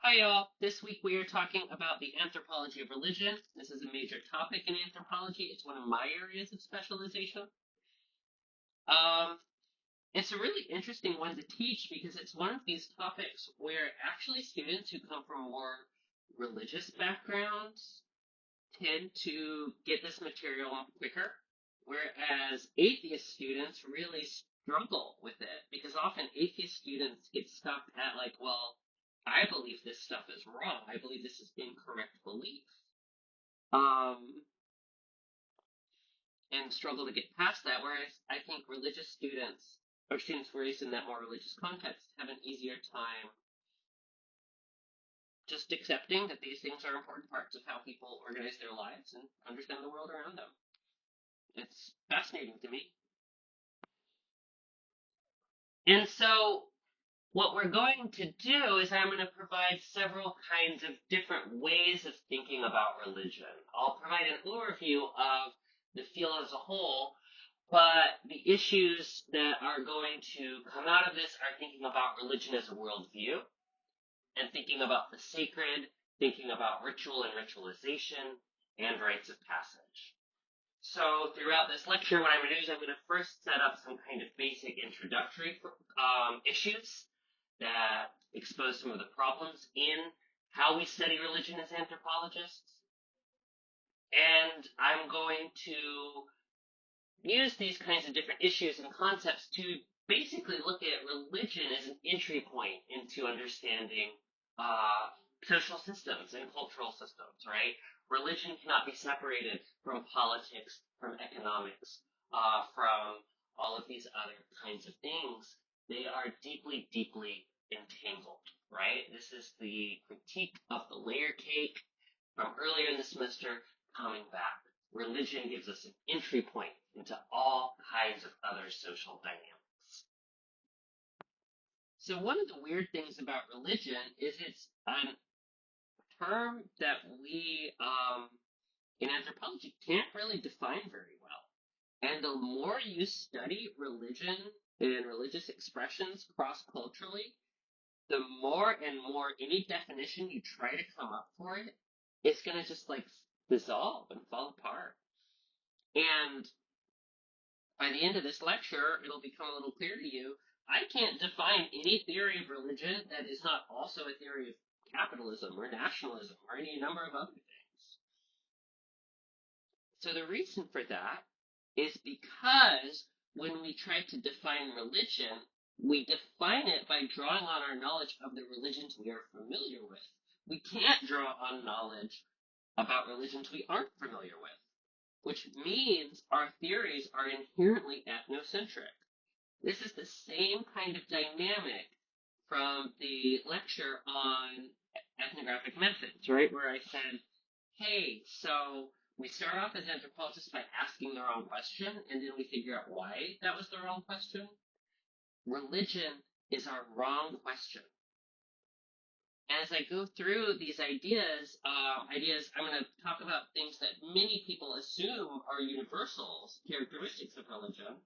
Hi, y'all. This week we are talking about the anthropology of religion. This is a major topic in anthropology. It's one of my areas of specialization. Um, it's a really interesting one to teach because it's one of these topics where actually students who come from more religious backgrounds tend to get this material quicker, whereas atheist students really struggle with it because often atheist students get stuck at like, well, I believe this stuff is wrong. I believe this is incorrect belief. Um, and struggle to get past that. Whereas I think religious students or students raised in that more religious context have an easier time just accepting that these things are important parts of how people organize their lives and understand the world around them. It's fascinating to me. And so, what we're going to do is I'm going to provide several kinds of different ways of thinking about religion. I'll provide an overview of the field as a whole, but the issues that are going to come out of this are thinking about religion as a worldview, and thinking about the sacred, thinking about ritual and ritualization, and rites of passage. So throughout this lecture, what I'm going to do is I'm going to first set up some kind of basic introductory issues that expose some of the problems in how we study religion as anthropologists. And I'm going to use these kinds of different issues and concepts to basically look at religion as an entry point into understanding social systems and cultural systems, right? Religion cannot be separated from politics, from economics, from all of these other kinds of things. They are deeply, deeply entangled, right? This is the critique of the layer cake from earlier in the semester coming back. Religion gives us an entry point into all kinds of other social dynamics. So one of the weird things about religion is it's a term that we in anthropology can't really define very well. And the more you study religion and religious expressions cross-culturally, the more and more any definition you try to come up for it, it's gonna just like dissolve and fall apart. And by the end of this lecture, it'll become a little clear to you. I can't define any theory of religion that is not also a theory of capitalism or nationalism or any number of other things. So the reason for that is because when we try to define religion, we define it by drawing on our knowledge of the religions we are familiar with. We can't draw on knowledge about religions we aren't familiar with, which means our theories are inherently ethnocentric. This is the same kind of dynamic from the lecture on ethnographic methods, right? Where I said, hey, so we start off as anthropologists by asking the wrong question, and then we figure out why that was the wrong question. Religion is our wrong question. As I go through these ideas, I'm going to talk about things that many people assume are universals, characteristics of religion.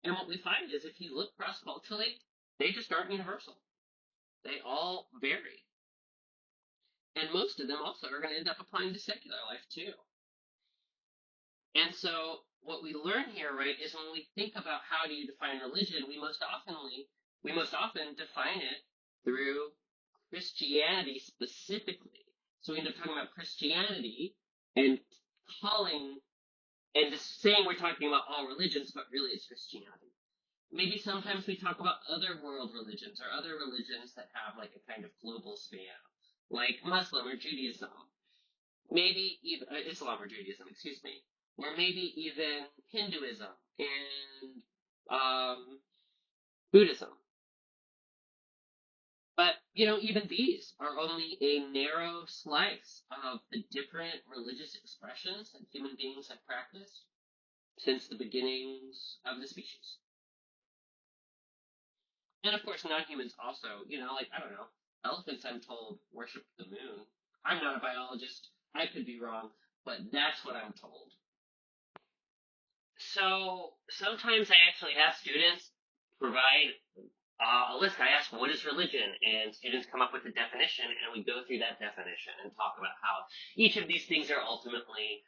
And what we find is if you look cross-culturally, they just aren't universal. They all vary. And most of them also are going to end up applying to secular life too. And so what we learn here, right, is when we think about how do you define religion, we most often define it through Christianity specifically. So we end up talking about Christianity and calling and just saying we're talking about all religions, but really it's Christianity. Maybe sometimes we talk about other world religions or other religions that have like a kind of global span, like Muslim or Judaism. Maybe even Islam or Judaism, excuse me, or maybe even Hinduism and Buddhism. But, even these are only a narrow slice of the different religious expressions that human beings have practiced since the beginnings of the species. And of course, non-humans also, like, I don't know, elephants, I'm told, worship the moon. I'm not a biologist. I could be wrong, but that's what I'm told. So sometimes I actually have students provide a list. I ask, what is religion? And students come up with a definition, and we go through that definition and talk about how each of these things are ultimately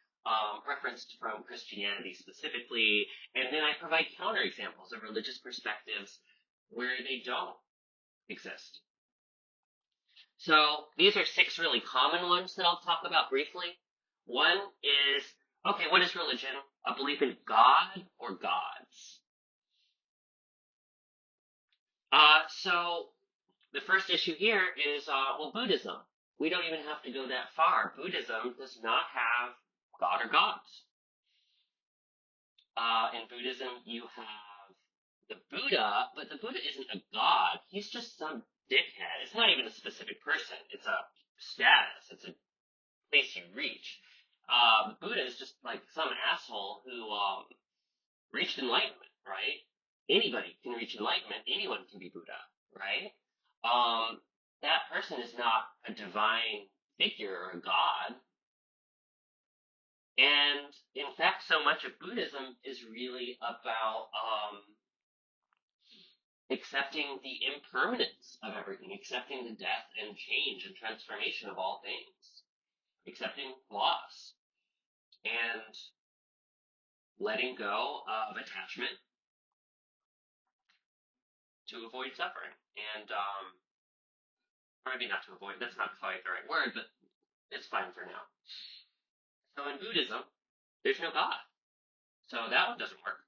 referenced from Christianity specifically. And then I provide counterexamples of religious perspectives where they don't exist. So these are six really common ones that I'll talk about briefly. One is, okay, what is religion? A belief in God or gods. So the first issue here is, well, Buddhism. We don't even have to go that far. Buddhism does not have God or gods. In Buddhism, you have the Buddha, but the Buddha isn't a god. He's just some dickhead. It's not even a specific person. It's a status. It's a place you reach. The Buddha is just like some asshole who reached enlightenment, right? Anybody can reach enlightenment. Anyone can be Buddha, right? That person is not a divine figure or a god. And in fact, so much of Buddhism is really about accepting the impermanence of everything, accepting the death and change and transformation of all things, accepting loss, and letting go of attachment to avoid suffering. And, or maybe not to avoid, that's not quite the right word, but it's fine for now. So in Buddhism, there's no God. So that one doesn't work.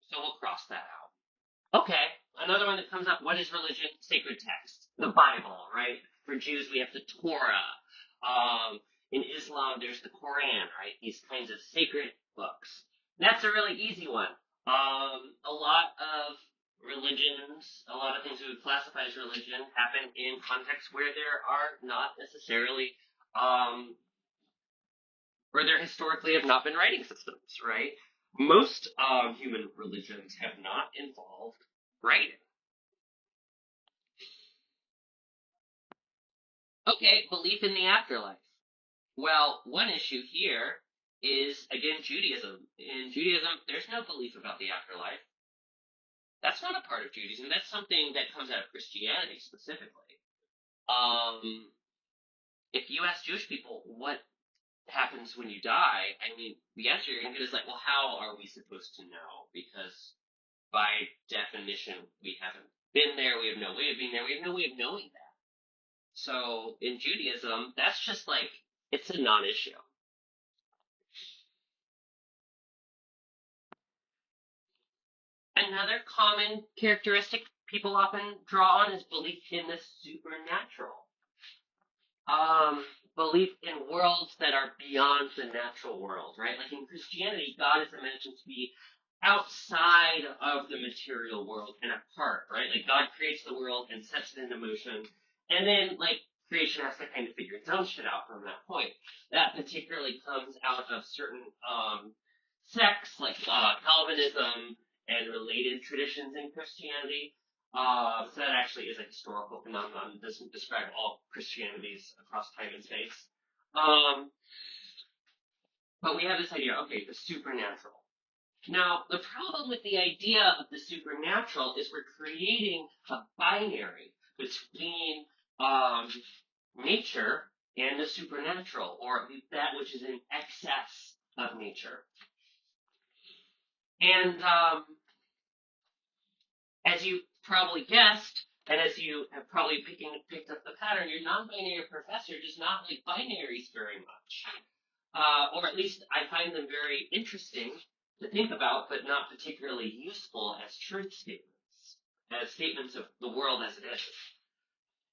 So we'll cross that out. Okay, another one that comes up, what is religion? Sacred text. The Bible, right? For Jews, we have the Torah. In Islam, there's the Quran, right? These kinds of sacred books. That's a really easy one. A lot of religions, a lot of things we would classify as religion happen in contexts where there are not necessarily, where there historically have not been writing systems, right? Most human religions have not involved writing. Okay, belief in the afterlife. Well, one issue here is, again, Judaism. In Judaism, there's no belief about the afterlife. That's not a part of Judaism. That's something that comes out of Christianity specifically. Um, if you ask Jewish people what happens when you die, I mean, the answer you're going to get is like, well, how are we supposed to know? Because by definition, we haven't been there. We have no way of being there. We have no way of knowing that. So in Judaism, that's just like, it's a non-issue. Another common characteristic people often draw on is belief in the supernatural. Um, Belief in worlds that are beyond the natural world, right? Like in Christianity, God is imagined to be outside of the material world and apart, right? Like God creates the world and sets it into motion, and then like creation has to kind of figure its own shit out from that point. That particularly comes out of certain sects like Calvinism and related traditions in Christianity. So that actually is a historical phenomenon. It doesn't describe all Christianities across time and space. Um, but we have this idea, okay, the supernatural. Now, the problem with the idea of the supernatural is we're creating a binary between nature and the supernatural, or that which is in excess of nature. And as you probably guessed, and as you have probably picked up the pattern, your non-binary professor does not like binaries very much. Or at least I find them very interesting to think about, but not particularly useful as truth statements, as statements of the world as it is.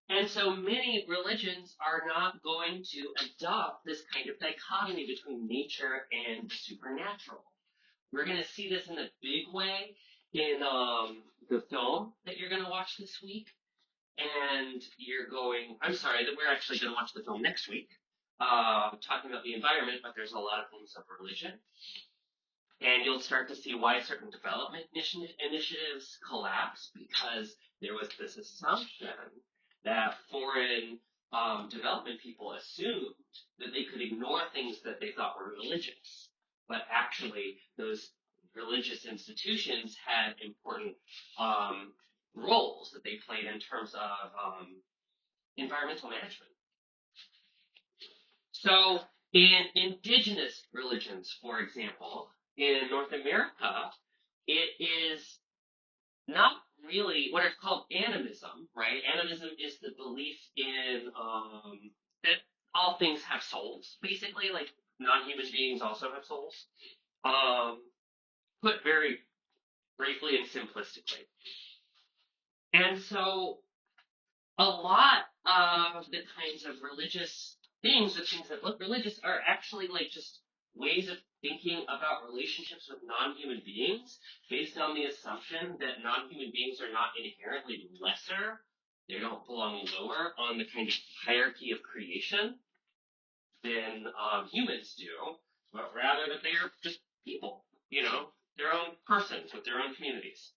And so many religions are not going to adopt this kind of dichotomy between nature and the supernatural. We're going to see this in a big way in the film that you're going to watch this week. And I'm sorry, that we're actually going to watch the film next week, talking about the environment, but there's a lot of themes of religion. And you'll start to see why certain development initiatives collapse, because there was this assumption that foreign development people assumed that they could ignore things that they thought were religious. But actually, those religious institutions had important roles that they played in terms of environmental management. So in indigenous religions, for example, in North America, it is not really what is called animism, right? Animism is the belief in that all things have souls, basically, like non-human beings also have souls. Um, put very briefly and simplistically. And so a lot of the kinds of religious things, the things that look religious, are actually like just ways of thinking about relationships with non-human beings based on the assumption that non-human beings are not inherently lesser. They don't belong lower on the kind of hierarchy of creation than humans do, but rather that they are just people, their own persons with their own communities.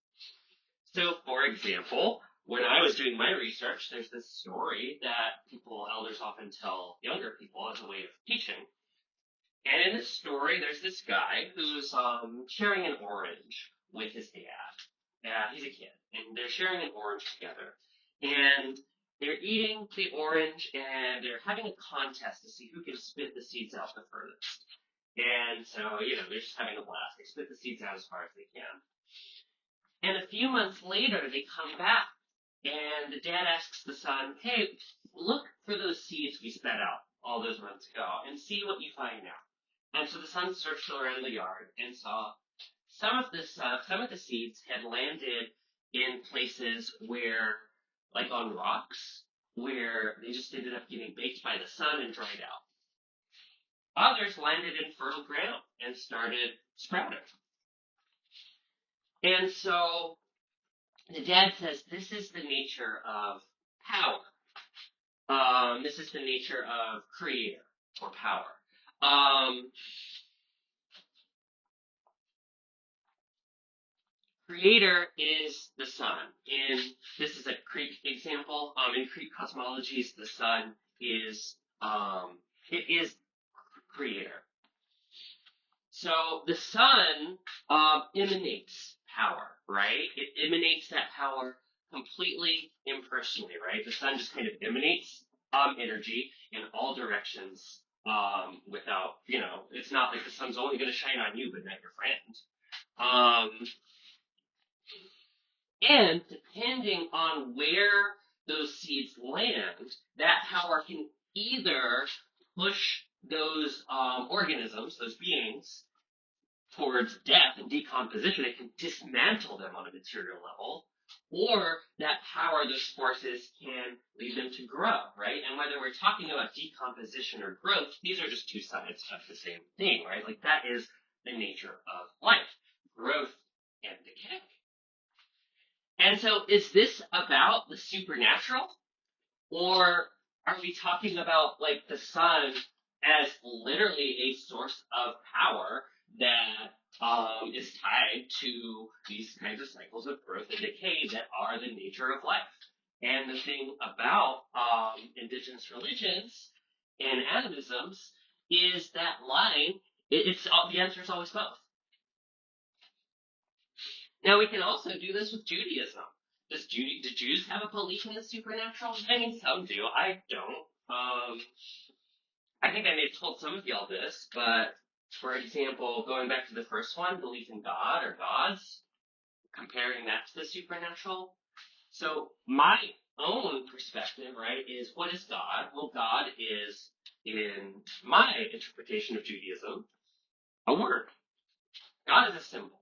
So, for example, when I was doing my research, there's this story that elders often tell younger people as a way of teaching. And in this story, there's this guy who's sharing an orange with his dad. He's a kid, and they're sharing an orange together. And they're eating the orange, and they're having a contest to see who can spit the seeds out the furthest. And so, they're just having a blast. They spit the seeds out as far as they can. And a few months later, they come back, and the dad asks the son, "Hey, look for those seeds we spat out all those months ago, and see what you find now." And so the son searched around the yard and saw some of the seeds had landed in places where, like on rocks, where they just ended up getting baked by the sun and dried out. Others landed in fertile ground and started sprouting. And so the dad says, this is the nature of power. This is the nature of creator or power. Creator is the sun. This is a Greek example. In Greek cosmologies, the sun is it is creator. So the sun emanates power, right? It emanates that power completely impersonally, right? The sun just kind of emanates energy in all directions without, it's not like the sun's only going to shine on you but not your friend. And depending on where those seeds land, that power can either push those organisms, those beings, towards death and decomposition. It can dismantle them on a material level, or that power, those forces, can lead them to grow, right? And whether we're talking about decomposition or growth, these are just two sides of the same thing, right? Like that is the nature of life, growth and decay. And so is this about the supernatural? Or are we talking about like the sun as literally a source of power that is tied to these kinds of cycles of growth and decay that are the nature of life? And the thing about indigenous religions and animisms is that line, the answer is always both. Now we can also do this with Judaism. Do Jews have a belief in the supernatural? I mean, some do. I don't. I think I may have told some of y'all this, but for example, going back to the first one, belief in God or gods, comparing that to the supernatural. So my own perspective, right, is what is God? Well, God is, in my interpretation of Judaism, a word. God is a symbol.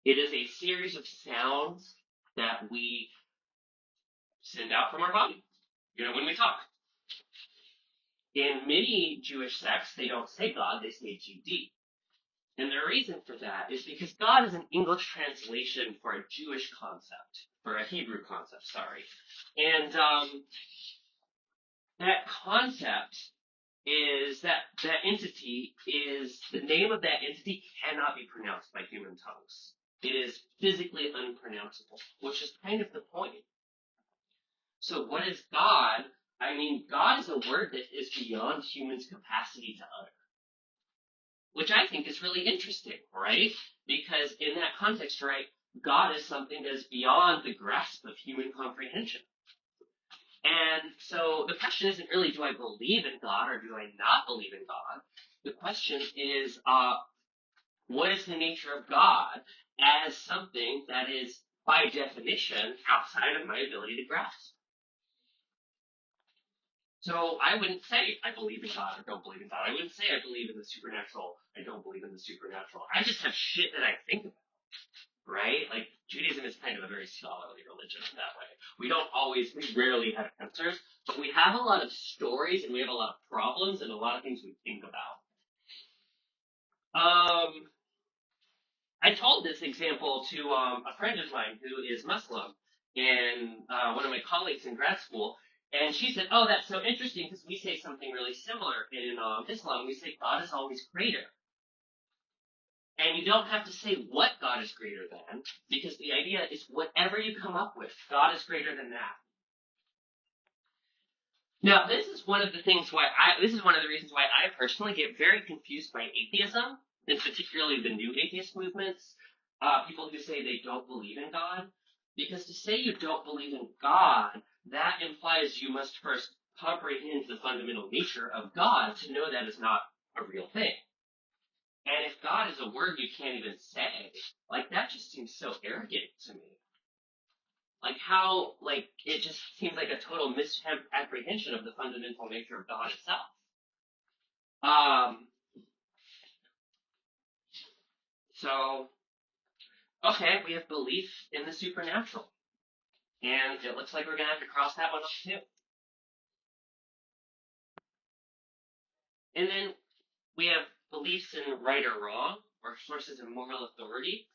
It is a series of sounds that we send out from our body, when we talk. In many Jewish sects, they don't say God, they say GD. And the reason for that is because God is an English translation for a Jewish concept, for a Hebrew concept, sorry. And that concept is that entity is, the name of that entity cannot be pronounced by human tongues. It is physically unpronounceable, which is kind of the point. So what is God? I mean, God is a word that is beyond humans' capacity to utter, which I think is really interesting, right? Because in that context, right, God is something that is beyond the grasp of human comprehension. And so the question isn't really, do I believe in God or do I not believe in God? The question is, what is the nature of God as something that is, by definition, outside of my ability to grasp? So I wouldn't say I believe in God or don't believe in God. I wouldn't say I believe in the supernatural. I don't believe in the supernatural. I just have shit that I think about, right? Like Judaism is kind of a very scholarly religion in that way. We rarely have answers, but we have a lot of stories and we have a lot of problems and a lot of things we think about. I told this example to a friend of mine who is Muslim and one of my colleagues in grad school, and she said, "Oh, that's so interesting because we say something really similar in Islam. We say God is always greater, and you don't have to say what God is greater than because the idea is whatever you come up with, God is greater than that." Now, this is one of the reasons why I personally get very confused by atheism, and particularly the new atheist movements, people who say they don't believe in God. Because to say you don't believe in God, that implies you must first comprehend the fundamental nature of God to know that is not a real thing. And if God is a word you can't even say, like that just seems so arrogant to me. It just seems like a total misapprehension of the fundamental nature of God itself. Um, so, okay, we have belief in the supernatural. And it looks like we're going to have to cross that one off too. And then we have beliefs in right or wrong, or sources of moral authority.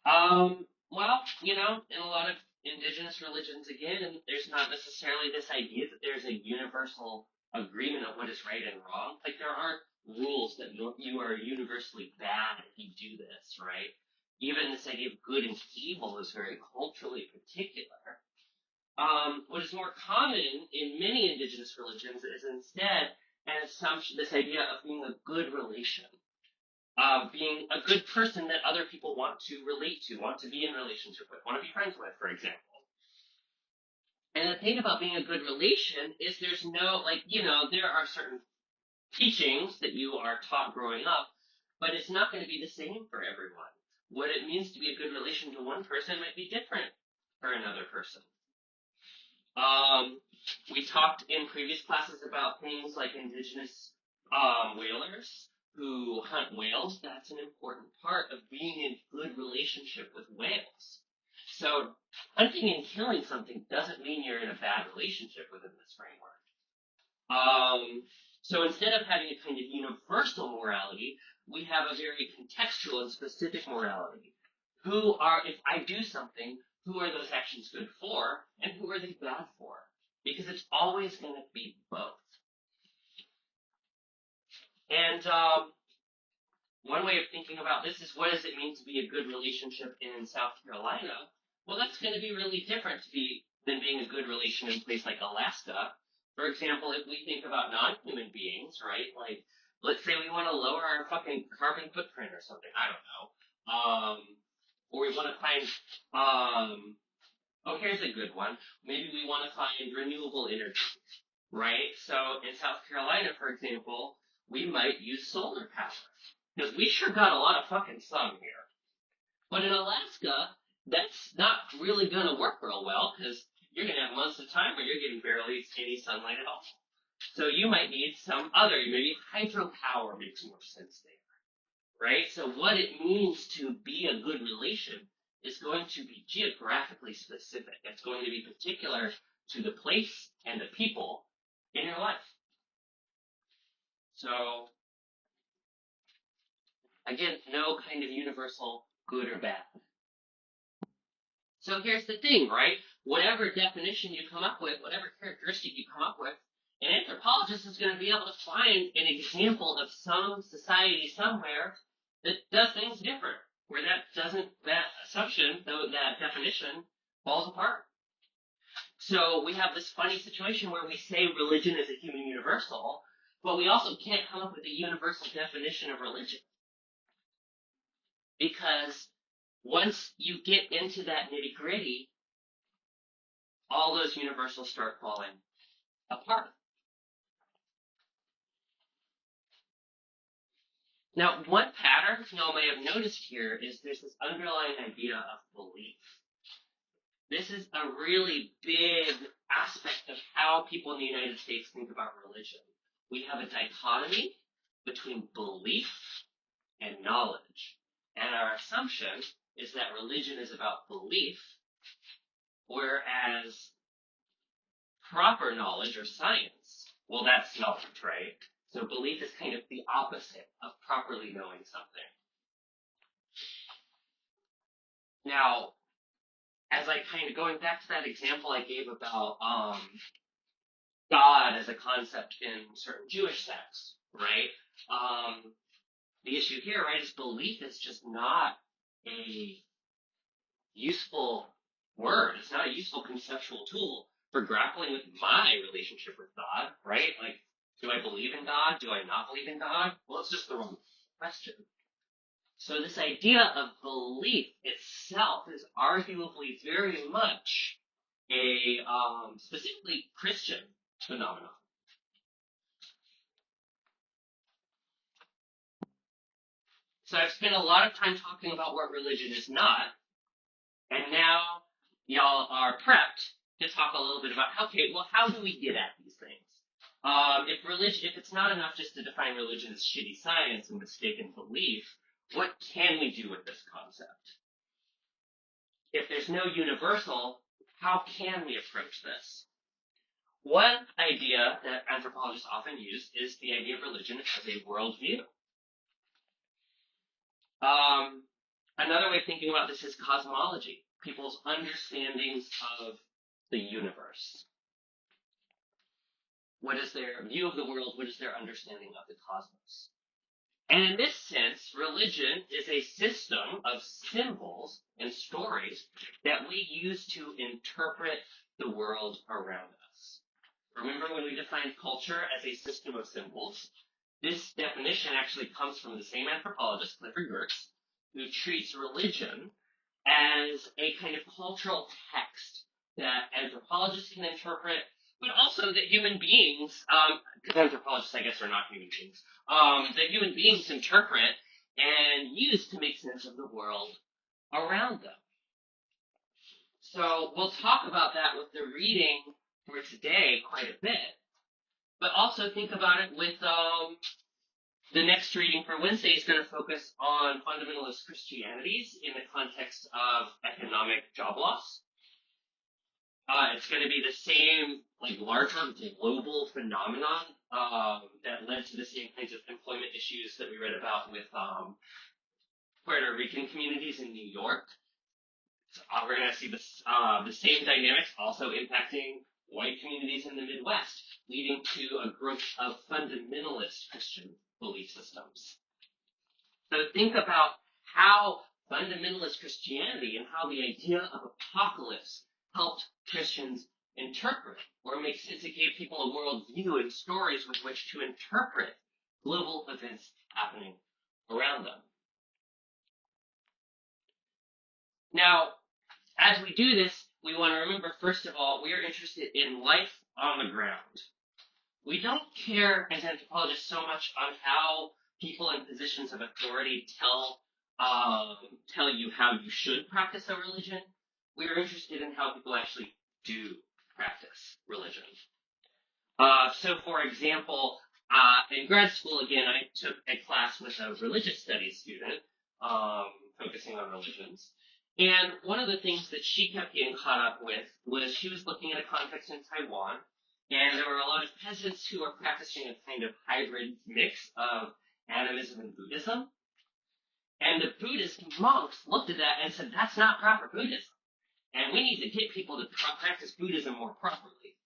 Well, in a lot of indigenous religions, again, there's not necessarily this idea that there's a universal agreement of what is right and wrong. Like, there aren't rules that you are universally bad if you do this, right? Even this idea of good and evil is very culturally particular. What is more common in many indigenous religions is instead an assumption, this idea of being a good relation, being a good person that other people want to relate to, want to be in relationship with, want to be friends with, for example. And the thing about being a good relation is there's no, there are certain teachings that you are taught growing up, but it's not going to be the same for everyone. What it means to be a good relation to one person might be different for another person. We talked in previous classes about things like indigenous whalers who hunt whales. That's an important part of being in good relationship with whales. So hunting and killing something doesn't mean you're in a bad relationship within this framework. So instead of having a kind of universal morality, we have a very contextual and specific morality. If I do something, who are those actions good for, and who are they bad for? Because it's always going to be both. And one way of thinking about this is, what does it mean to be a good relationship in South Carolina? Well, that's going to be really different than being a good relation in a place like Alaska. For example, if we think about non-human beings, right? Like, let's say we want to lower our fucking carbon footprint or something. I don't know. Or we want to find, here's a good one. Maybe we want to find renewable energy, right? So in South Carolina, for example, we might use solar power. Because we sure got a lot of fucking sun here. But in Alaska, that's not really going to work real well, because you're going to have months of time where you're getting barely any sunlight at all. So you might need maybe hydropower makes more sense there, right? So what it means to be a good relation is going to be geographically specific. It's going to be particular to the place and the people in your life. So, again, no kind of universal good or bad. So here's the thing, right? Whatever definition you come up with, whatever characteristic you come up with, an anthropologist is going to be able to find an example of some society somewhere that does things different, where that assumption, that definition, falls apart. So we have this funny situation where we say religion is a human universal, but we also can't come up with a universal definition of religion. Because Once you get into that nitty gritty, all those universals start falling apart. Now, one pattern y'all may have noticed here is there's this underlying idea of belief. This is a really big aspect of how people in the United States think about religion. We have a dichotomy between belief and knowledge. And our assumption is that religion is about belief, whereas proper knowledge or science, well, that's knowledge, right? So belief is kind of the opposite of properly knowing something. Now, as I kind of going back to that example I gave about God as a concept in certain Jewish sects, right? The issue here, right, is belief is just not a useful word. It's not a useful conceptual tool for grappling with my relationship with God, right? Like, do I believe in God? Do I not believe in God? Well, it's just the wrong question. So this idea of belief itself is arguably very much a specifically Christian phenomenon. So I've spent a lot of time talking about what religion is not, and now y'all are prepped to talk a little bit about, okay, well, how do we get at these things? If it's not enough just to define religion as shitty science and mistaken belief, what can we do with this concept? If there's no universal, how can we approach this? One idea that anthropologists often use is the idea of religion as a worldview. Another way of thinking about this is cosmology, people's understandings of the universe. What is their view of the world? What is their understanding of the cosmos? And in this sense, religion is a system of symbols and stories that we use to interpret the world around us. Remember when we defined culture as a system of symbols? This definition actually comes from the same anthropologist, Clifford Geertz, who treats religion as a kind of cultural text that anthropologists can interpret, but also that human beings, because anthropologists, I guess, are not human beings, that human beings interpret and use to make sense of the world around them. So we'll talk about that with the reading for today quite a bit, but also think about it with the next reading for Wednesday is going to focus on fundamentalist Christianities in the context of economic job loss. It's going to be the same, like, larger global phenomenon that led to the same kinds of employment issues that we read about with Puerto Rican communities in New York. So, we're going to see the same dynamics also impacting white communities in the Midwest, leading to a growth of fundamentalist Christian belief systems. So think about how fundamentalist Christianity and how the idea of apocalypse helped Christians interpret, or make sense. It gave people a worldview and stories with which to interpret global events happening around them. Now, as we do this, we want to remember, first of all, we are interested in life on the ground. We don't care as anthropologists so much on how people in positions of authority tell you how you should practice a religion. We are interested in how people actually do practice religion. So, for example, in grad school, again, I took a class with a religious studies student, focusing on religions. And one of the things that she kept getting caught up with was she was looking at a context in Taiwan, and there were a lot of peasants who were practicing a kind of hybrid mix of animism and Buddhism. And the Buddhist monks looked at that and said, that's not proper Buddhism. And we need to get people to practice Buddhism more properly.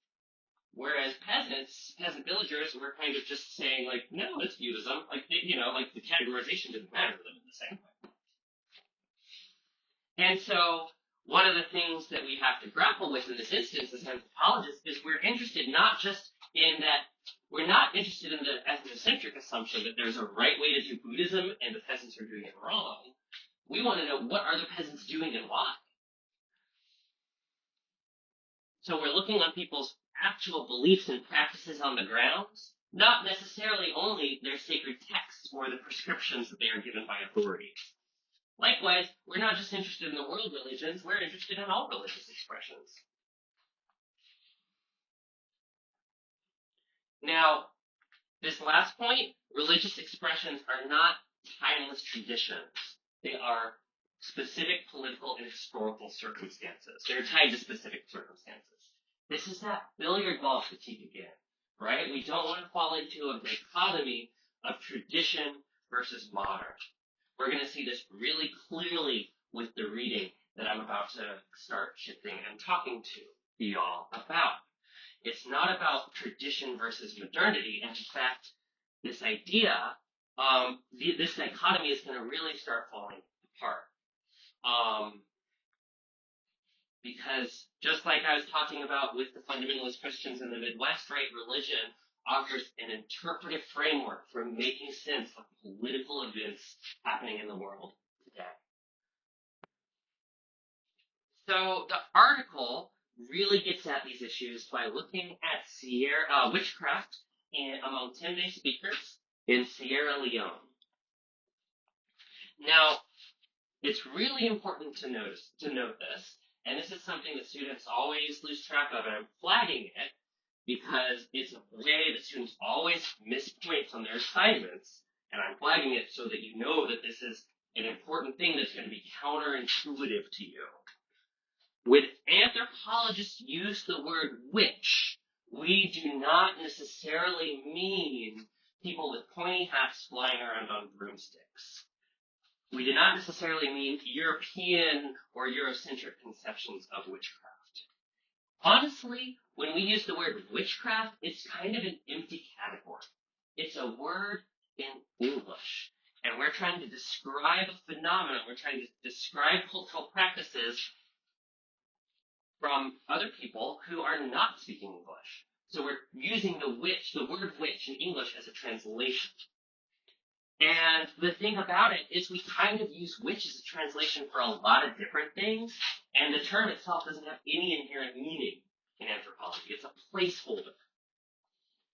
Whereas peasant villagers were kind of just saying, like, no, it's Buddhism. Like, like the categorization didn't matter to them in the same way. And so one of the things that we have to grapple with in this instance as anthropologists is we're interested not just in that, we're not interested in the ethnocentric assumption that there's a right way to do Buddhism and the peasants are doing it wrong. We want to know, what are the peasants doing and why? So we're looking on people's actual beliefs and practices on the grounds, not necessarily only their sacred texts or the prescriptions that they are given by authorities. Likewise, we're not just interested in the world religions, we're interested in all religious expressions. Now, this last point, religious expressions are not timeless traditions. They are specific political and historical circumstances. They're tied to specific circumstances. This is that billiard ball critique again, right? We don't want to fall into a dichotomy of tradition versus modern. We're going to see this really clearly with the reading that I'm about to start shifting and talking to y'all about. It's not about tradition versus modernity. And in fact, this idea, this dichotomy is going to really start falling apart. Because just like I was talking about with the fundamentalist Christians in the Midwest, right, religion offers an interpretive framework for making sense of political events happening in the world today. So the article really gets at these issues by looking at witchcraft among Timne speakers in Sierra Leone. Now, it's really important to note this, and this is something that students always lose track of, and I'm flagging it because it's a way that students always miss points on their assignments, and I'm flagging it so that you know that this is an important thing that's going to be counterintuitive to you. When anthropologists use the word witch, we do not necessarily mean people with pointy hats flying around on broomsticks. We do not necessarily mean European or Eurocentric conceptions of witchcraft. Honestly, when we use the word witchcraft, it's kind of an empty category. It's a word in English, and we're trying to describe a phenomenon. We're trying to describe cultural practices from other people who are not speaking English. So we're using the word witch in English as a translation. And the thing about it is we kind of use witch as a translation for a lot of different things, and the term itself doesn't have any inherent meaning in anthropology. It's a placeholder.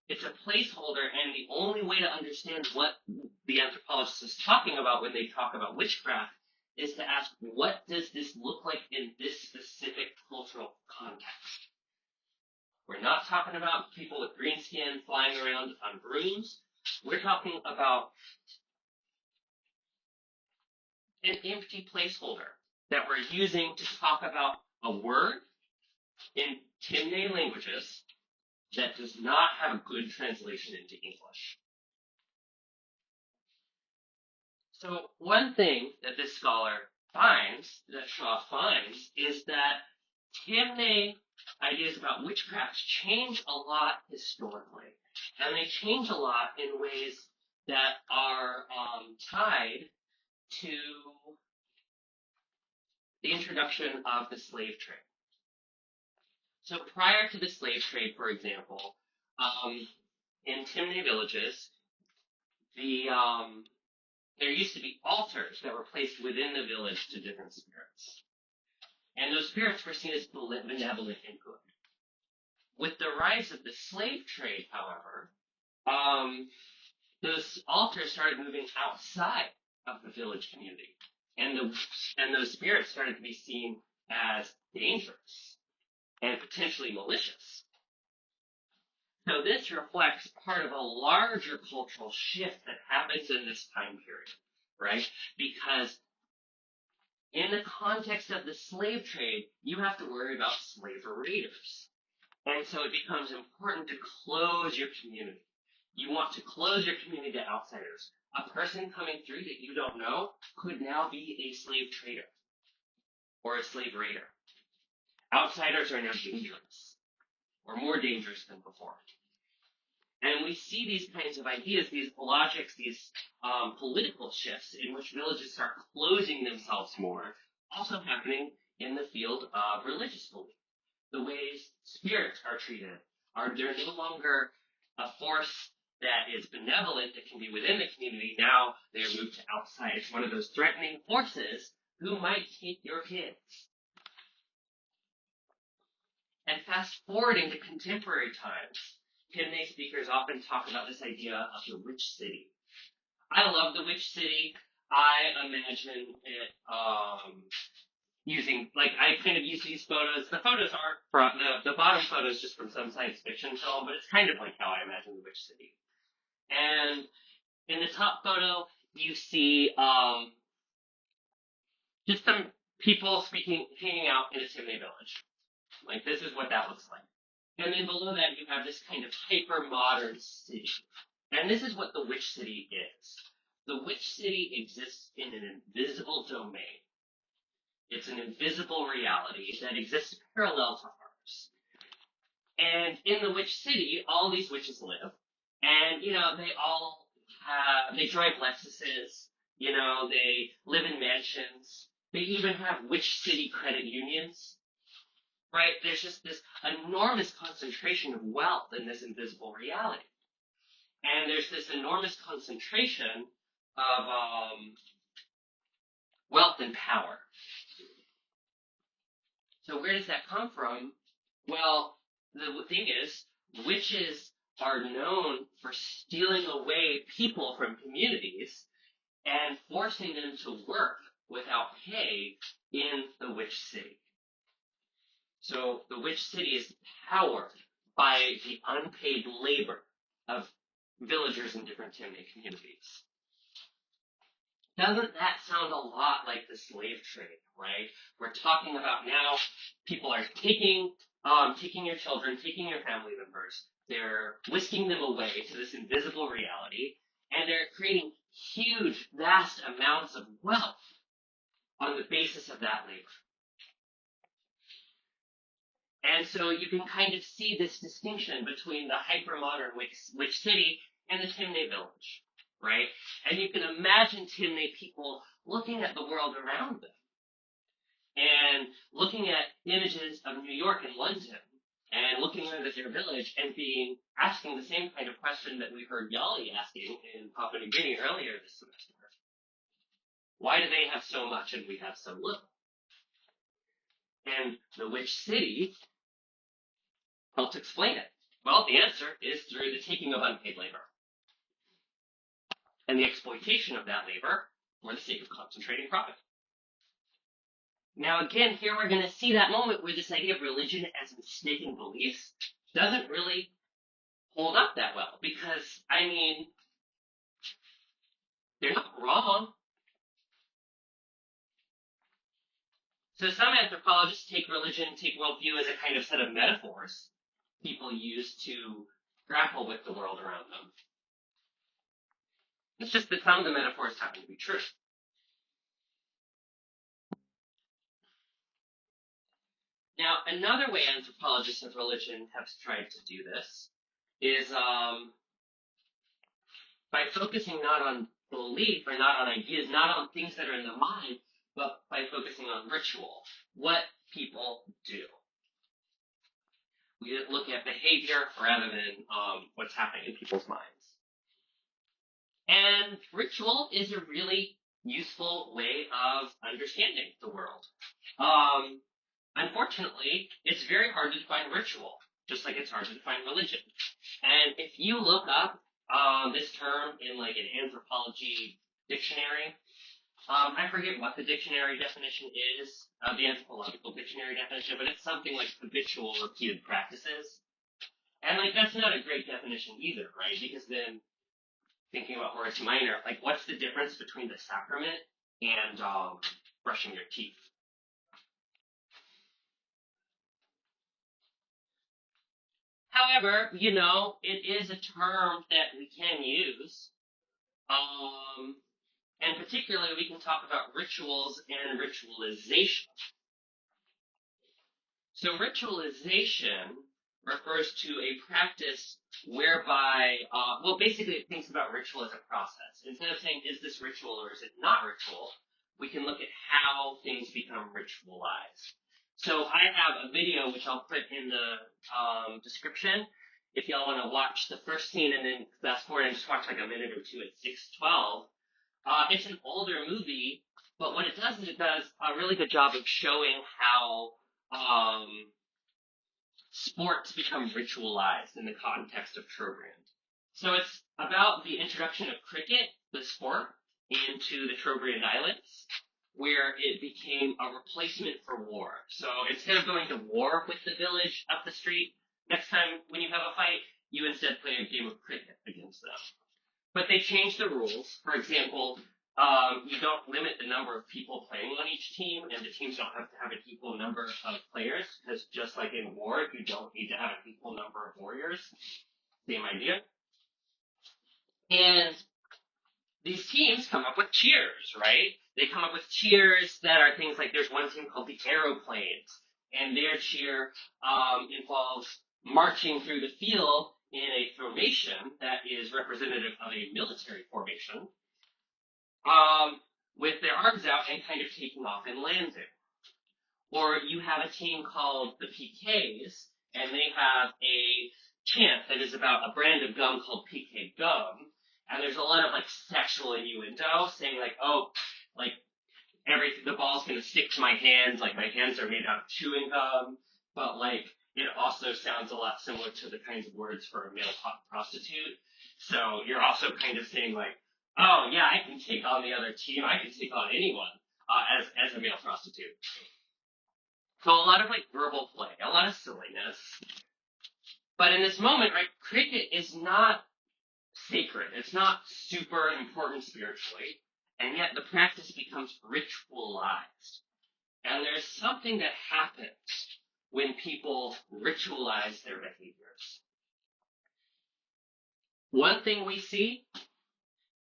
It's a placeholder, and the only way to understand what the anthropologist is talking about when they talk about witchcraft is to ask, what does this look like in this specific cultural context? We're not talking about people with green skin flying around on brooms. We're talking about an empty placeholder that we're using to talk about a word in Timne languages that does not have a good translation into English. So one thing that this scholar finds, that Shaw finds, is that Timne ideas about witchcraft change a lot historically. And they change a lot in ways that are tied to the introduction of the slave trade. So prior to the slave trade, for example, in Timne villages, there used to be altars that were placed within the village to different spirits. And those spirits were seen as benevolent and good. With the rise of the slave trade, however, those altars started moving outside of the village community. And those spirits started to be seen as dangerous and potentially malicious. So this reflects part of a larger cultural shift that happens in this time period, right? Because in the context of the slave trade, you have to worry about slave raiders. And so it becomes important to close your community. You want to close your community to outsiders. A person coming through that you don't know could now be a slave trader or a slave raider. Outsiders are now dangerous, or more dangerous than before. And we see these kinds of ideas, these logics, these political shifts in which villages start closing themselves more, also happening in the field of religious belief. The ways spirits are treated, they're no longer a force that is benevolent, that can be within the community, now they are moved to outside. It's one of those threatening forces who might take your kids. And fast forwarding to contemporary times, hymn speakers often talk about this idea of the witch city. I love the witch city. I imagine it using, like, I kind of use these photos. The photos aren't from, the bottom photo is just from some science fiction film, but it's kind of like how I imagine the witch city. And in the top photo, you see just some people hanging out in a chimney village. Like, this is what that looks like. And then below that, you have this kind of hyper-modern city. And this is what the witch city is. The witch city exists in an invisible domain. It's an invisible reality that exists parallel to ours. And in the witch city, all these witches live. And, they drive Lexuses. They live in mansions. They even have witch city credit unions. Right? There's just this enormous concentration of wealth in this invisible reality. And there's this enormous concentration of wealth and power. So where does that come from? Well, the thing is, witches are known for stealing away people from communities and forcing them to work without pay in the witch city. So the witch city is powered by the unpaid labor of villagers in different Timney communities. Doesn't that sound a lot like the slave trade, right? We're talking about now people are taking your children, taking your family members, they're whisking them away to this invisible reality, and they're creating huge, vast amounts of wealth on the basis of that labor. And so you can kind of see this distinction between the hyper-modern witch city and the Timney village, right? And you can imagine Timney people looking at the world around them and looking at images of New York and London and looking around at their village and asking the same kind of question that we heard Yali asking in Papua New Guinea earlier this semester. Why do they have so much and we have so little? And the witch city helps explain it. Well, the answer is through the taking of unpaid labor and the exploitation of that labor for the sake of concentrating profit. Now, again, here we're going to see that moment where this idea of religion as mistaken beliefs doesn't really hold up that well because, they're not wrong. So some anthropologists take religion, take worldview as a kind of set of metaphors people use to grapple with the world around them. It's just that some of the metaphors happen to be true. Now, another way anthropologists of religion have tried to do this is by focusing not on belief or not on ideas, not on things that are in the mind, but by focusing on ritual, what people do. We look at behavior rather than what's happening in people's minds. And ritual is a really useful way of understanding the world. Unfortunately, it's very hard to define ritual, just like it's hard to define religion. And if you look up this term in like an anthropology dictionary, I forget what the dictionary definition is, the anthropological dictionary definition, but it's something like habitual repeated practices. And like that's not a great definition either, right? Because then thinking about Horace Minor, like what's the difference between the sacrament and brushing your teeth? However, it is a term that we can use. And particularly we can talk about rituals and ritualization. So ritualization refers to a practice whereby, basically it thinks about ritual as a process. Instead of saying, is this ritual or is it not ritual, we can look at how things become ritualized. So I have a video which I'll put in the description. if y'all want to watch the first scene and then fast forward and just watch like a minute or two at 6:12, it's an older movie, but what it does is it does a really good job of showing how sports become ritualized in the context of Trobriand. So it's about the introduction of cricket, the sport, into the Trobriand Islands, where it became a replacement for war. So instead of going to war with the village up the street, next time when you have a fight, you instead play a game of cricket against them. But they changed the rules. For example, you don't limit the number of people playing on each team, and the teams don't have to have an equal number of players, because just like in war, you don't need to have an equal number of warriors. Same idea. And these teams come up with cheers, right? They come up with cheers that are things like there's one team called the Aeroplanes, and their cheer involves marching through the field in a formation that is representative of a military formation, with their arms out and kind of taking off and landing. Or you have a team called the PKs, and they have a chant that is about a brand of gum called PK gum, and there's a lot of like sexual innuendo, saying like, oh, like the ball's gonna stick to my hands, like my hands are made out of chewing gum, but like it also sounds a lot similar to the kinds of words for a male prostitute. So you're also kind of saying like, oh yeah, I can take on the other team, I can take on anyone as a male prostitute. So a lot of like verbal play, a lot of silliness. But in this moment, right, cricket is not sacred. It's not super important spiritually, and yet the practice becomes ritualized. And there's something that happens when people ritualize their behaviors. One thing we see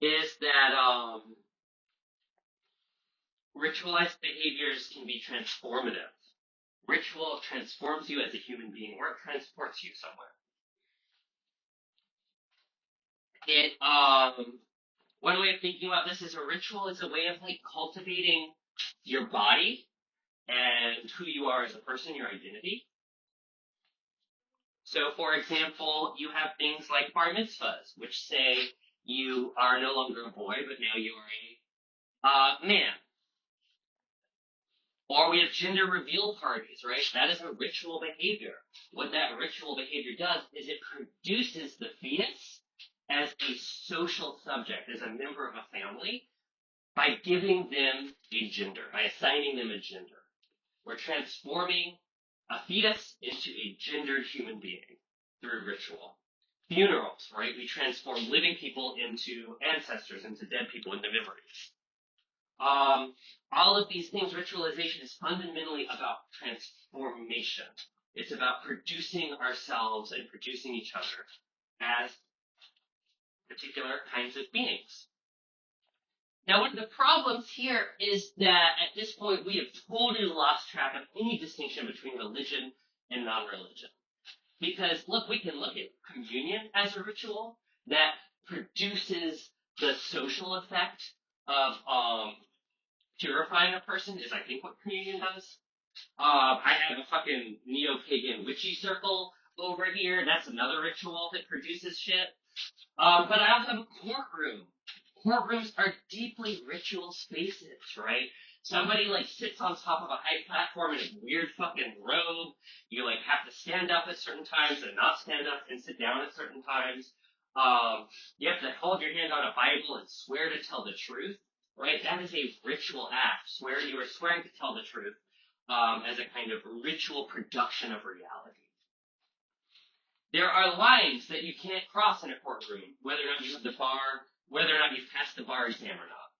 is that ritualized behaviors can be transformative. Ritual transforms you as a human being, or it transports you somewhere. One way of thinking about this is a ritual is a way of like cultivating your body and who you are as a person, your identity. So, for example, you have things like bar mitzvahs, which say you are no longer a boy, but now you are a man. Or we have gender reveal parties, right? That is a ritual behavior. What that ritual behavior does is it produces the fetus as a social subject, as a member of a family, by giving them a gender, by assigning them a gender. We're transforming a fetus into a gendered human being through ritual. Funerals, right? We transform living people into ancestors, into dead people, into memories. All of these things, ritualization is fundamentally about transformation. It's about producing ourselves and producing each other as particular kinds of beings. Now, one of the problems here is that at this point we have totally lost track of any distinction between religion and non-religion. Because, look, we can look at communion as a ritual that produces the social effect of purifying a person, is I think what communion does. I have a fucking neo-pagan witchy circle over here. That's another ritual that produces shit. But I also have a courtroom. Courtrooms are deeply ritual spaces, right? Somebody like sits on top of a high platform in a weird fucking robe. You like have to stand up at certain times and not stand up and sit down at certain times. You have to hold your hand on a Bible and swear to tell the truth, right? That is a ritual act. You are swearing to tell the truth as a kind of ritual production of reality. There are lines that you can't cross in a courtroom, whether or not you have the bar, whether or not you've passed the bar exam or not.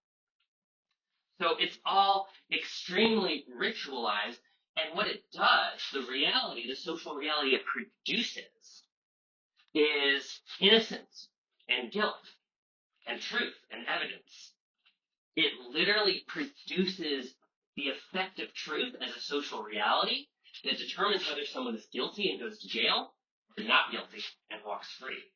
So it's all extremely ritualized, and what it does, the reality, the social reality it produces, is innocence and guilt and truth and evidence. It literally produces the effect of truth as a social reality that determines whether someone is guilty and goes to jail or not guilty and walks free.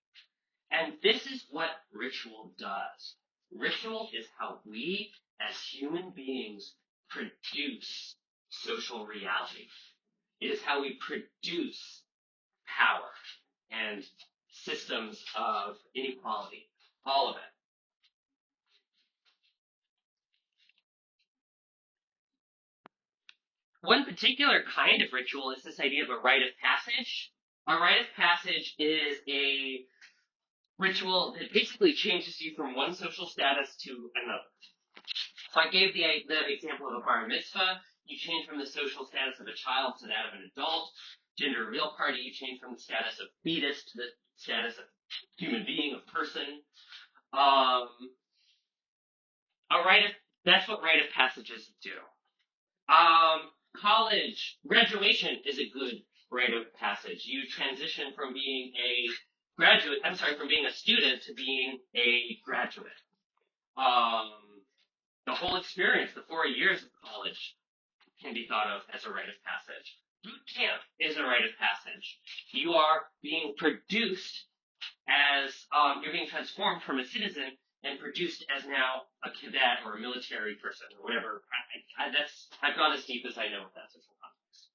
And this is what ritual does. Ritual is how we, as human beings, produce social reality. It is how we produce power. and systems of inequality, all of it. One particular kind of ritual is this idea of a rite of passage. A rite of passage is a ritual that basically changes you from one social status to another. So I gave the example of a bar mitzvah. You change from the social status of a child to that of an adult. Gender reveal party, you change from the status of fetus to the status of human being, of person. A rite of, that's what rite of passages do. College graduation is a good rite of passage. You transition from being from being a student to being a graduate. Um, the whole experience, the 4 years of college, can be thought of as a rite of passage. Boot camp is a rite of passage. You are being produced as you're being transformed from a citizen and produced as now a cadet or a military person or whatever. I've gone as deep as I know with that social context.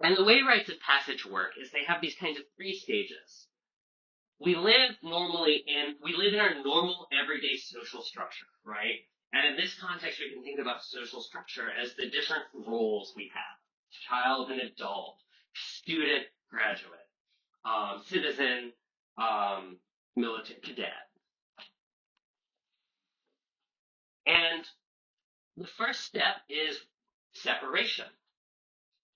And the way rites of passage work is they have these kinds of 3 stages. We live in our normal everyday social structure, right? And in this context, we can think about social structure as the different roles we have: child and adult, student, graduate, citizen, military, cadet. And the first step is separation.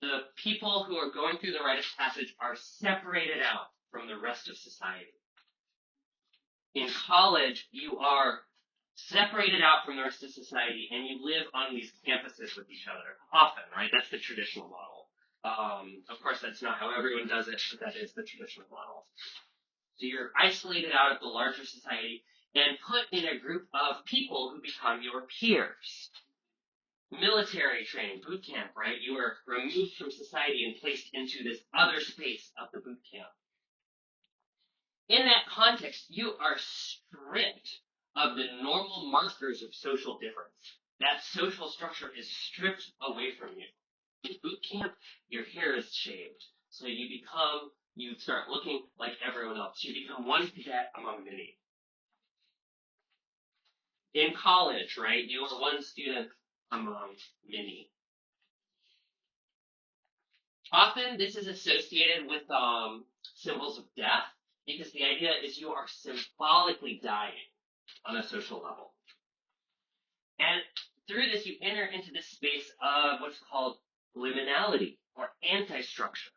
The people who are going through the rite of passage are separated out from the rest of society. In college, you are separated out from the rest of society, and you live on these campuses with each other. Often, right? That's the traditional model. Of course, that's not how everyone does it, but that is the traditional model. So you're isolated out of the larger society and put in a group of people who become your peers. Military training, boot camp, right? You are removed from society and placed into this other space of the boot camp. In that context, you are stripped of the normal markers of social difference. That social structure is stripped away from you. In boot camp, your hair is shaved. So you start looking like everyone else. You become one cadet among many. In college, right, you are one student among many. Often this is associated with symbols of death, because the idea is you are symbolically dying on a social level. And through this, you enter into this space of what's called liminality, or anti-structure.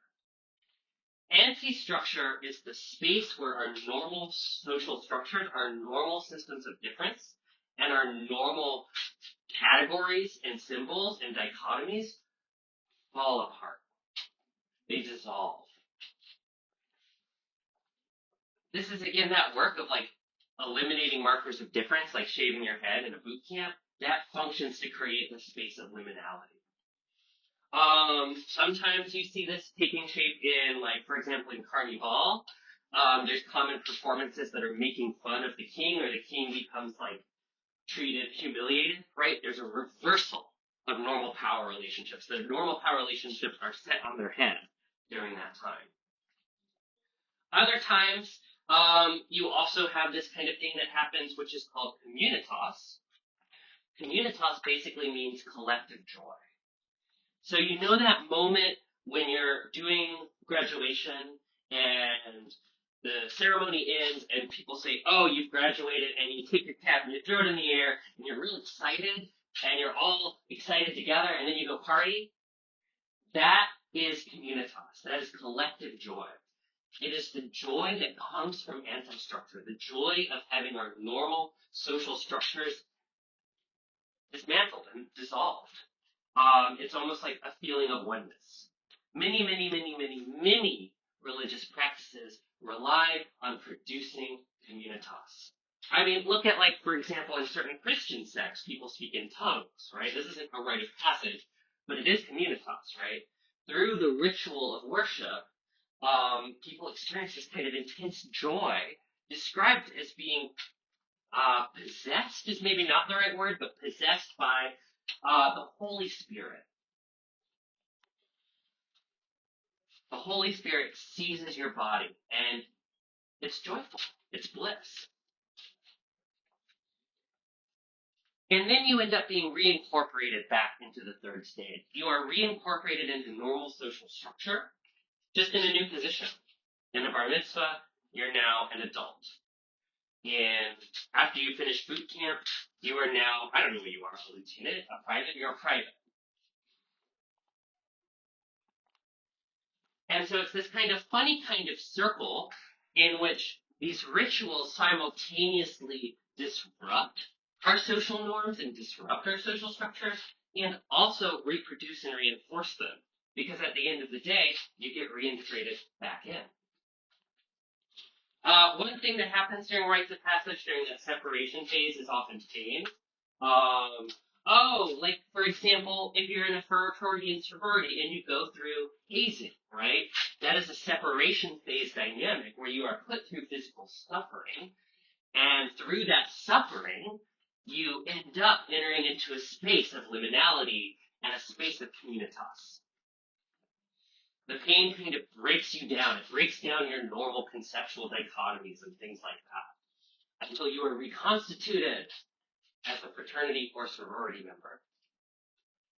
Anti-structure is the space where our normal social structures, our normal systems of difference, and our normal categories and symbols and dichotomies fall apart. They dissolve. This is, again, that work of like eliminating markers of difference, like shaving your head in a boot camp. That functions to create the space of liminality. Sometimes you see this taking shape in, like, for example, in Carnival. There's common performances that are making fun of the king, or the king becomes, like, treated, humiliated, right? There's a reversal of normal power relationships. The normal power relationships are set on their head during that time. Other times, you also have this kind of thing that happens, which is called communitas. Communitas basically means collective joy. So you know that moment when you're doing graduation and the ceremony ends and people say, "Oh, you've graduated," and you take your cap and you throw it in the air and you're real excited and you're all excited together and then you go party? That is communitas. That is collective joy. It is the joy that comes from anti-structure, the joy of having our normal social structures dismantled and dissolved. It's almost like a feeling of oneness. Many, many, many, many, many religious practices rely on producing communitas. I mean, look at, like, for example, in certain Christian sects, people speak in tongues, right? This isn't a rite of passage, but it is communitas, right? Through the ritual of worship, people experience this kind of intense joy, described as being possessed is maybe not the right word, but possessed by the Holy Spirit. The Holy Spirit seizes your body, and it's joyful. It's bliss. And then you end up being reincorporated back into the third stage. You are reincorporated into normal social structure, just in a new position. In a bar mitzvah, you're now an adult. And after you finish boot camp, you are now, I don't know what you are, a lieutenant, a private, you're a private. And so it's this kind of funny kind of circle in which these rituals simultaneously disrupt our social norms and disrupt our social structures and also reproduce and reinforce them. Because at the end of the day, you get reintegrated back in. One thing that happens during rites of passage during that separation phase is often pain. Um, like for example, if you're in a fraternity and sorority and you go through hazing, right? That is a separation phase dynamic where you are put through physical suffering, and through that suffering, you end up entering into a space of liminality and a space of communitas. The pain kind of breaks you down. It breaks down your normal conceptual dichotomies and things like that until you are reconstituted as a fraternity or sorority member.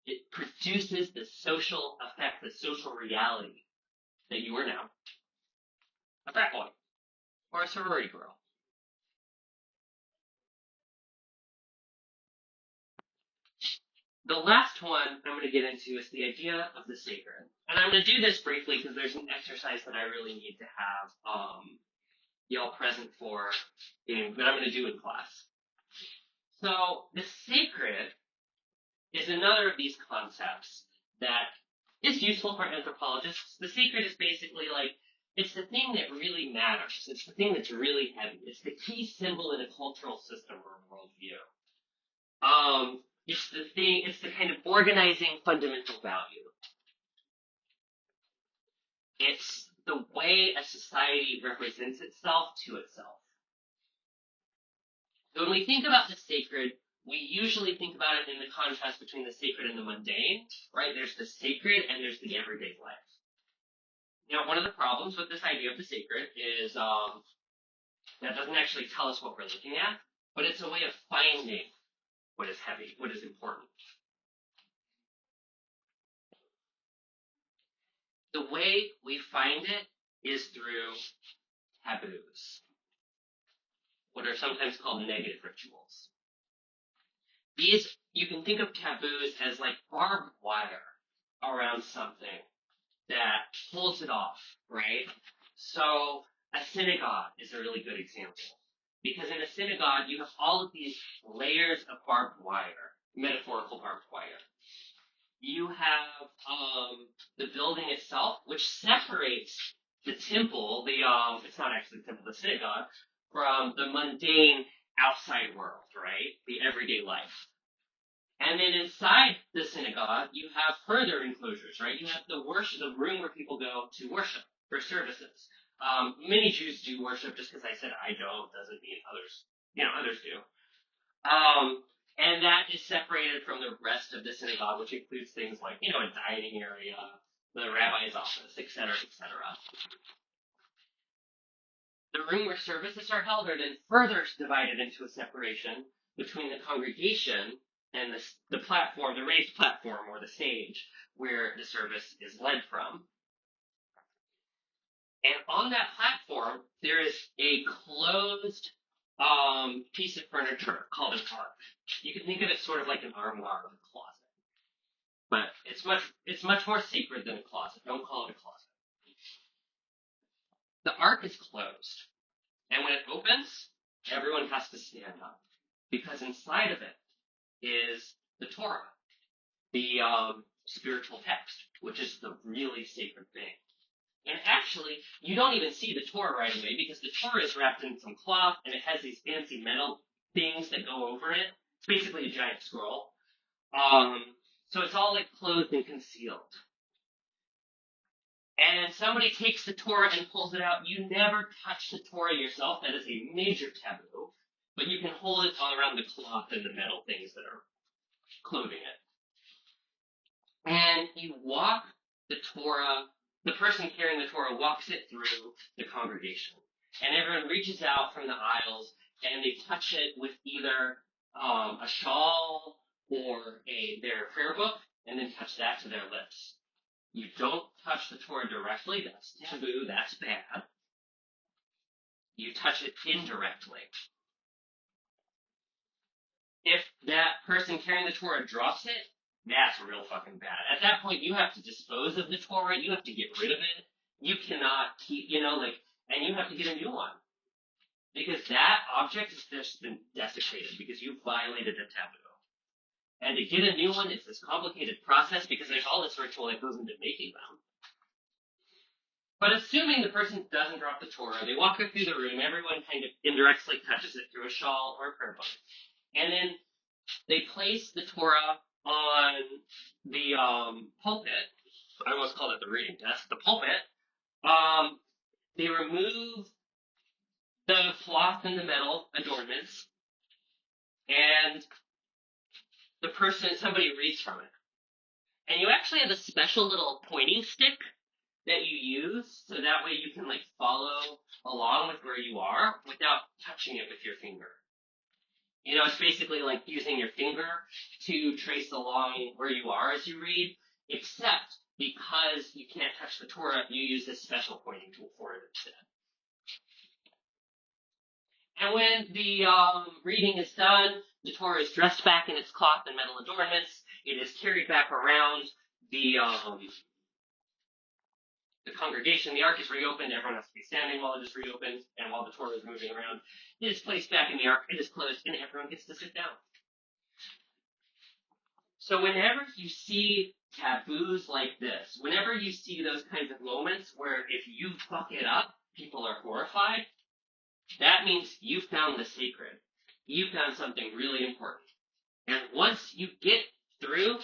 It produces the social effect, the social reality that you are now a frat boy or a sorority girl. The last one I'm going to get into is the idea of the sacred. And I'm going to do this briefly because there's an exercise that I really need to have y'all present for, that I'm going to do in class. So the sacred is another of these concepts that is useful for anthropologists. The sacred is basically like, it's the thing that really matters. It's the thing that's really heavy. It's the key symbol in a cultural system or a worldview. It's the kind of organizing fundamental value. It's the way a society represents itself to itself. So when we think about the sacred, we usually think about it in the contrast between the sacred and the mundane, right? There's the sacred and there's the everyday life. Now, one of the problems with this idea of the sacred is that doesn't actually tell us what we're looking at, but it's a way of finding what is heavy, what is important. The way we find it is through taboos, what are sometimes called negative rituals. These, you can think of taboos as like barbed wire around something that pulls it off, right? So a synagogue is a really good example. Because in a synagogue, you have all of these layers of barbed wire, metaphorical barbed wire. You have the building itself, which separates the temple, it's not actually the temple, the synagogue, from the mundane outside world, right? The everyday life. And then inside the synagogue, you have further enclosures, right? You have the room where people go to worship for services. Many Jews do worship. Just because I said I don't doesn't mean others do. And that is separated from the rest of the synagogue, which includes things like, a dining area, the rabbi's office, etc., etc. The room where services are held are then further divided into a separation between the congregation and the platform, the raised platform or the stage where the service is led from. And on that platform, there is a closed piece of furniture called an ark. You can think of it sort of like an armoire or a closet. But it's much more sacred than a closet. Don't call it a closet. The ark is closed. And when it opens, everyone has to stand up. Because inside of it is the Torah, the spiritual text, which is the really sacred thing. And actually, you don't even see the Torah right away because the Torah is wrapped in some cloth and it has these fancy metal things that go over it. It's basically a giant scroll. So it's all like clothed and concealed. And somebody takes the Torah and pulls it out. You never touch the Torah yourself. That is a major taboo. But you can hold it all around the cloth and the metal things that are clothing it. And you walk the Torah the person carrying the Torah walks it through the congregation. And everyone reaches out from the aisles and they touch it with either a shawl or their prayer book and then touch that to their lips. You don't touch the Torah directly. That's taboo. That's bad. You touch it indirectly. If that person carrying the Torah drops it, that's real fucking bad. At that point, you have to dispose of the Torah. You have to get rid of it. You cannot keep, and you have to get a new one. Because that object has just been desecrated because you violated a taboo. And to get a new one, it's this complicated process because there's all this ritual that goes into making them. But assuming the person doesn't drop the Torah, they walk it through the room, everyone kind of indirectly touches it through a shawl or a prayer book. And then they place the Torah on the pulpit. I almost called it the reading desk. The pulpit. They remove the cloth and the metal adornments, and somebody reads from it. And you actually have a special little pointing stick that you use, so that way you can follow along with where you are without touching it with your finger. It's basically like using your finger to trace along where you are as you read, except because you can't touch the Torah, you use this special pointing tool for it instead. And when the reading is done, the Torah is dressed back in its cloth and metal adornments. It is carried back around the congregation. The ark is reopened. Everyone has to be standing while it is reopened, and while the Torah is moving around, it is placed back in the ark. It is closed, and everyone gets to sit down. So whenever you see taboos like this, whenever you see those kinds of moments where if you fuck it up, people are horrified, that means you found the sacred. You found something really important. And once you get through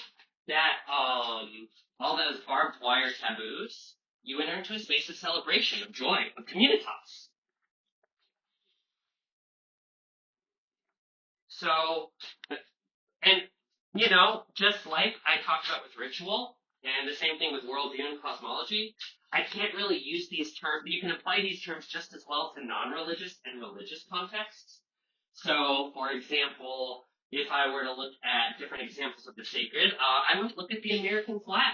that, all those barbed wire taboos, you enter into a space of celebration, of joy, of communitas. So, and, just like I talked about with ritual, and the same thing with worldview and cosmology, I can't really use these terms. You can apply these terms just as well to non-religious and religious contexts. So, for example, if I were to look at different examples of the sacred, I would look at the American flag.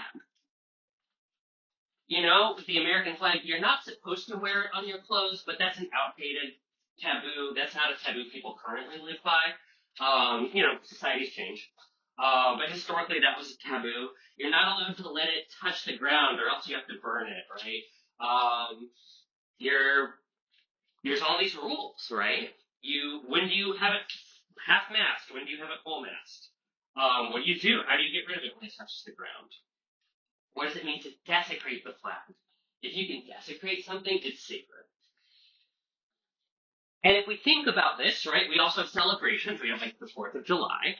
The American flag, you're not supposed to wear it on your clothes, but that's an outdated taboo. That's not a taboo people currently live by. Societies change. But historically, that was a taboo. You're not allowed to let it touch the ground, or else you have to burn it, right? There's all these rules, right? When do you have it half-mast? When do you have it full-mast? What do you do? How do you get rid of it when it touches the ground? What does it mean to desecrate the flag? If you can desecrate something, it's sacred. And if we think about this, right, we also have celebrations. We have the 4th of July.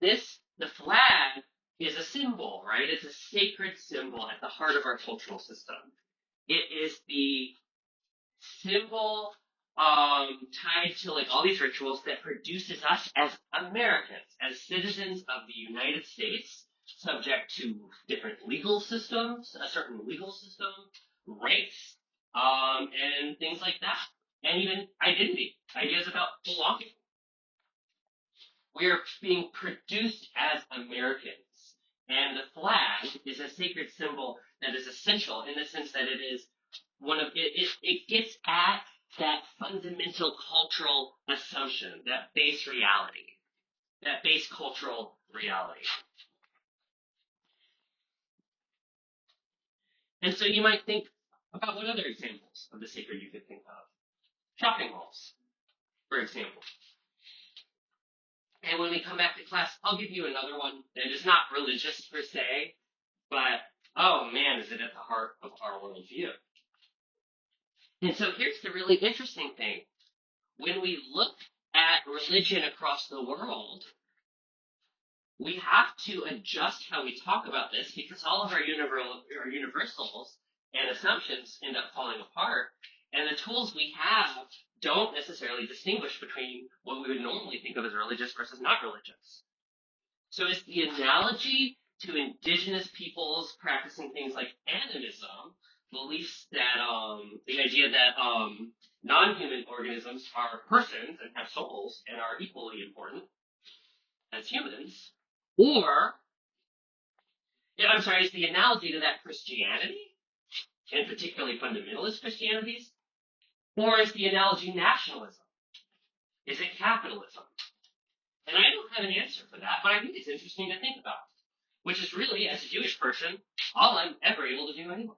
The flag is a symbol, right? It's a sacred symbol at the heart of our cultural system. It is the symbol tied to all these rituals that produces us as Americans, as citizens of the United States, subject to different legal systems, a certain legal system, rights, and things like that, and even identity, ideas about belonging. We are being produced as Americans, and the flag is a sacred symbol that is essential in the sense that it is it gets at that fundamental cultural assumption, that base reality, that base cultural reality. And so you might think about what other examples of the sacred you could think of. Shopping malls, for example. And when we come back to class, I'll give you another one that is not religious per se, but oh man, is it at the heart of our worldview. And so here's the really interesting thing. When we look at religion across the world, we have to adjust how we talk about this because all of our universals and assumptions end up falling apart. And the tools we have don't necessarily distinguish between what we would normally think of as religious versus not religious. So is the analogy to indigenous peoples practicing things like animism, beliefs that the idea that non-human organisms are persons and have souls and are equally important as humans, or yeah, I'm sorry, is the analogy to that Christianity, and particularly fundamentalist Christianities, or is the analogy nationalism? Is it capitalism? And I don't have an answer for that, but I think it's interesting to think about, which is really, as a Jewish person, all I'm ever able to do anyway.